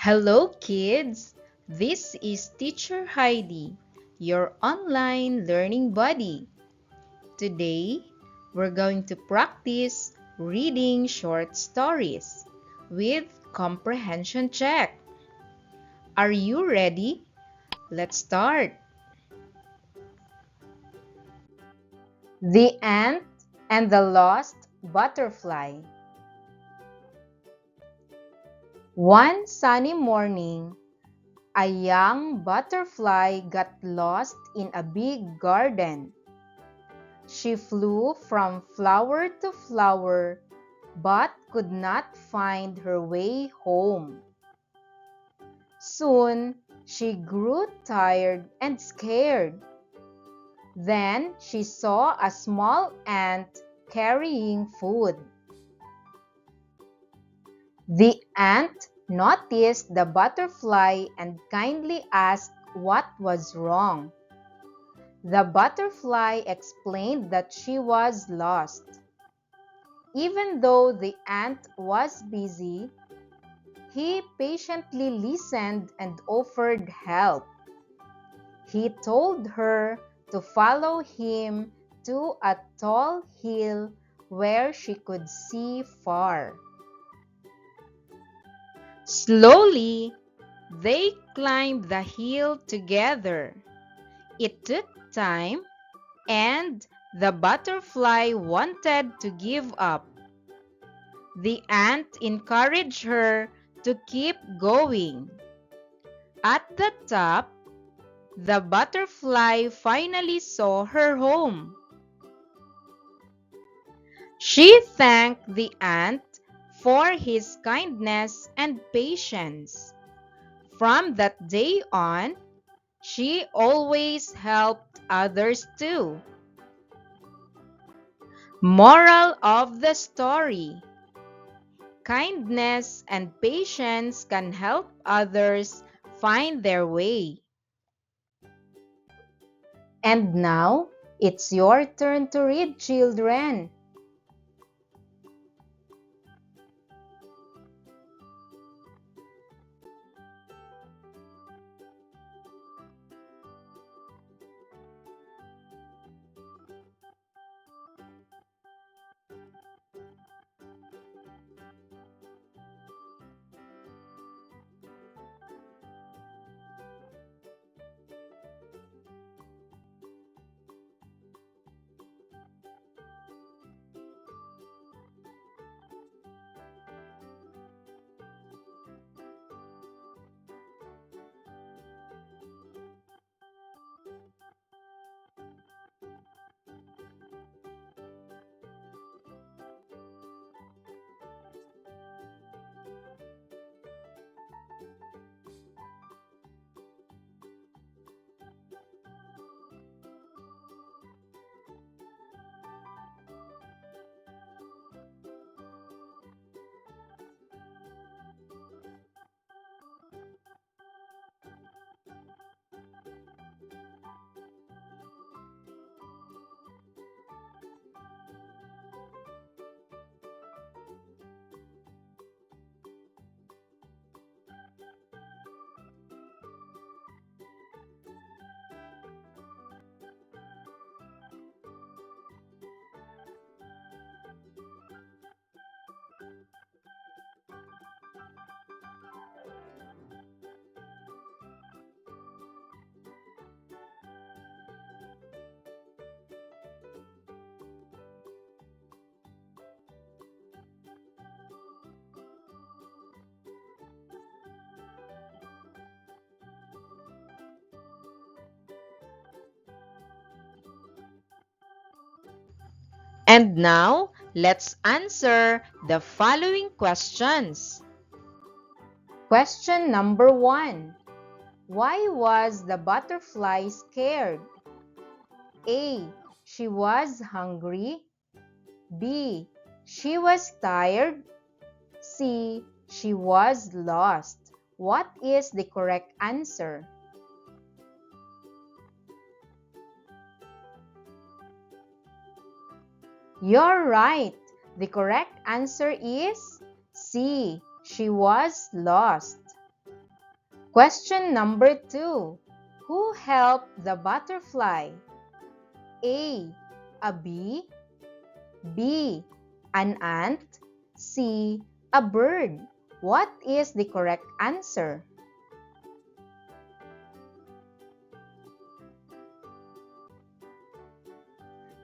Hello, kids! This is Teacher Heidi, your online learning buddy. Today, we're going to practice reading short stories with comprehension check. Are you ready? Let's start. The Ant and the Lost Butterfly. One sunny morning, a young butterfly got lost in a big garden. She flew from flower to flower, but could not find her way home. Soon, she grew tired and scared. Then she saw a small ant carrying food. The ant noticed the butterfly and kindly asked what was wrong. The butterfly explained that she was lost. Even though the ant was busy, he patiently listened and offered help. He told her to follow him to a tall hill where she could see far. Slowly, they climbed the hill together. It took time, and the butterfly wanted to give up. The ant encouraged her to keep going. At the top, the butterfly finally saw her home. She thanked the ant for his kindness and patience. From that day on, she always helped others too. Moral of the story: kindness and patience can help others find their way. And now, it's your turn to read, children. And now, let's answer the following questions. Question number 1. Why was the butterfly scared? A. She was hungry. B. She was tired. C. She was lost. What is the correct answer? You're right. The correct answer is C. She was lost. Question number 2. Who helped the butterfly? A. A bee. B. An ant. C. A bird. What is the correct answer?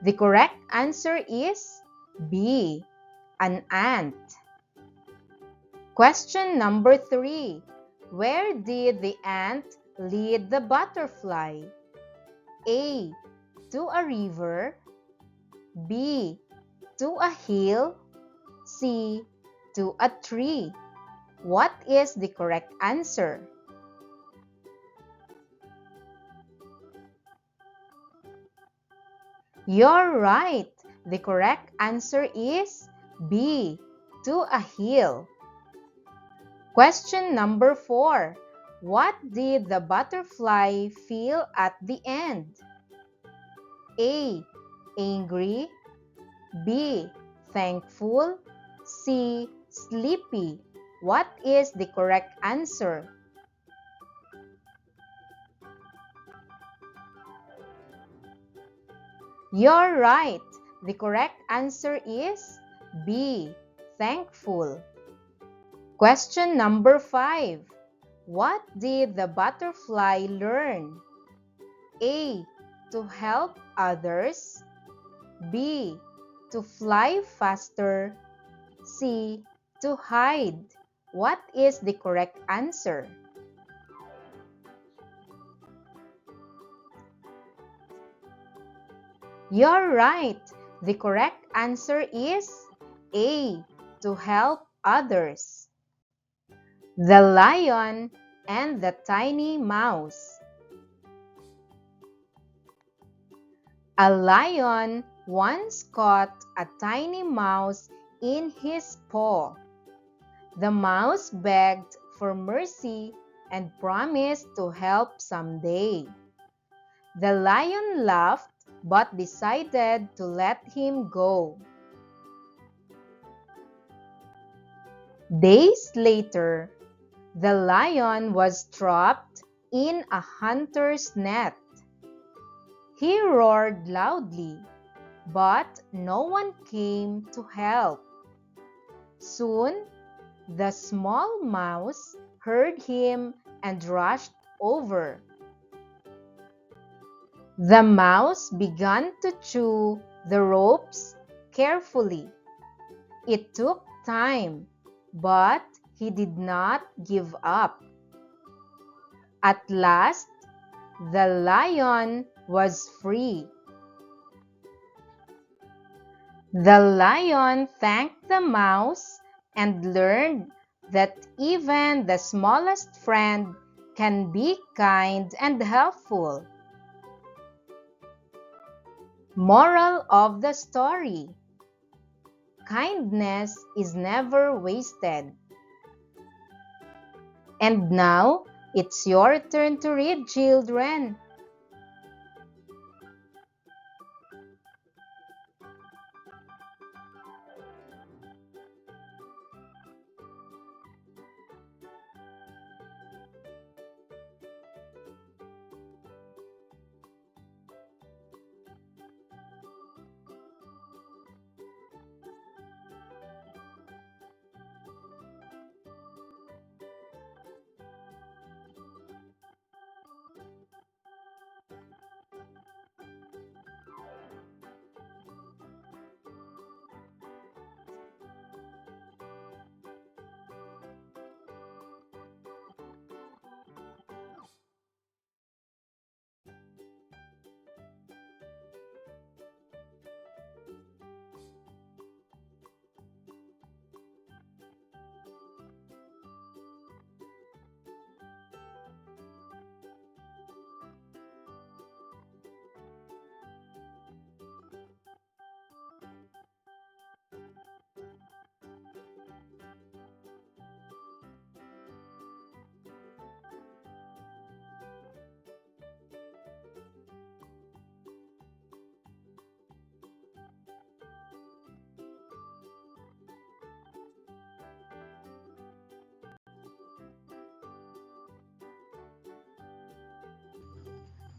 The correct answer is B. An ant. Question number 3. Where did the ant lead the butterfly? A. To a river. B. To a hill. C. To a tree. What is the correct answer? You're right. The correct answer is B. To a hill. Question number 4. What did the butterfly feel at the end? A. Angry. B. Thankful. C. Sleepy. What is the correct answer? You're right. The correct answer is B. Thankful. Question number 5. What did the butterfly learn? A. To help others. B. To fly faster. C. To hide. What is the correct answer? You're right. The correct answer is A. To help others. The Lion and the Tiny Mouse. A lion once caught a tiny mouse in his paw. The mouse begged for mercy and promised to help someday. The lion laughed but decided to let him go. Days later, the lion was trapped in a hunter's net. He roared loudly, but no one came to help. Soon, the small mouse heard him and rushed over. The mouse began to chew the ropes carefully. It took time, but he did not give up. At last, the lion was free. The lion thanked the mouse and learned that even the smallest friend can be kind and helpful. Moral of the story: kindness is never wasted. And now, it's your turn to read, children.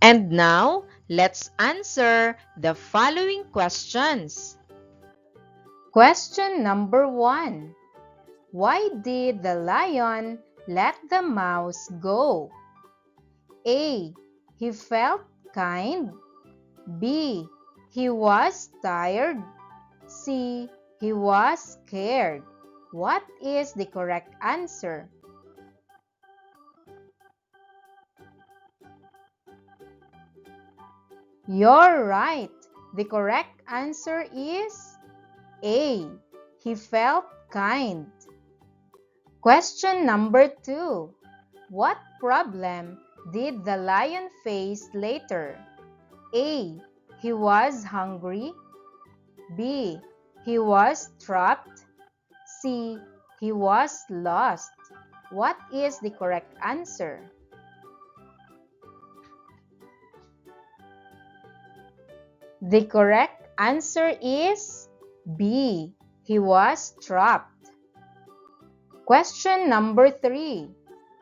And now, let's answer the following questions. Question number 1. Why did the lion let the mouse go? A. He felt kind. B. He was tired. C. He was scared. What is the correct answer? You're right. The correct answer is A. He felt kind. Question number 2. What problem did the lion face later? A. He was hungry. B. He was trapped. C. He was lost. What is the correct answer? The correct answer is B. He was trapped. Question number 3.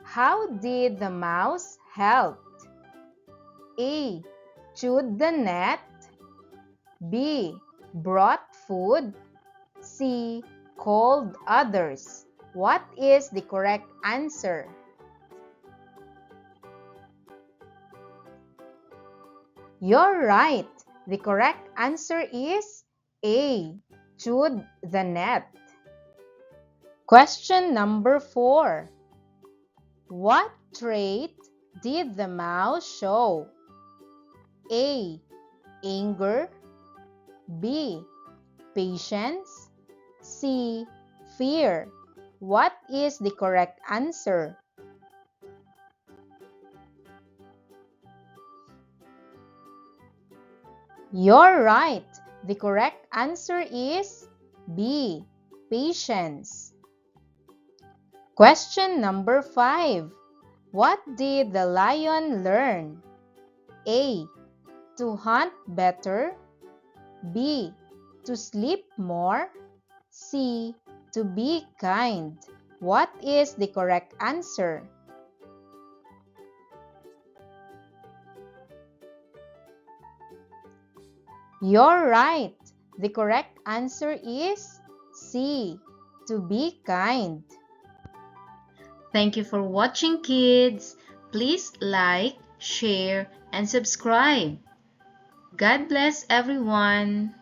How did the mouse help? A. Chewed the net. B. Brought food. C. Called others. What is the correct answer? You're right. The correct answer is A. Chewed the net. Question number 4. What trait did the mouse show? A. Anger. B. Patience. C. Fear. What is the correct answer? You're right. The correct answer is B. Patience. Question number 5. What did the lion learn? A. To hunt better. B. To sleep more. C. To be kind. What is the correct answer? You're right. The correct answer is C. To be kind. Thank you for watching, kids. Please like, share, and subscribe. God bless everyone.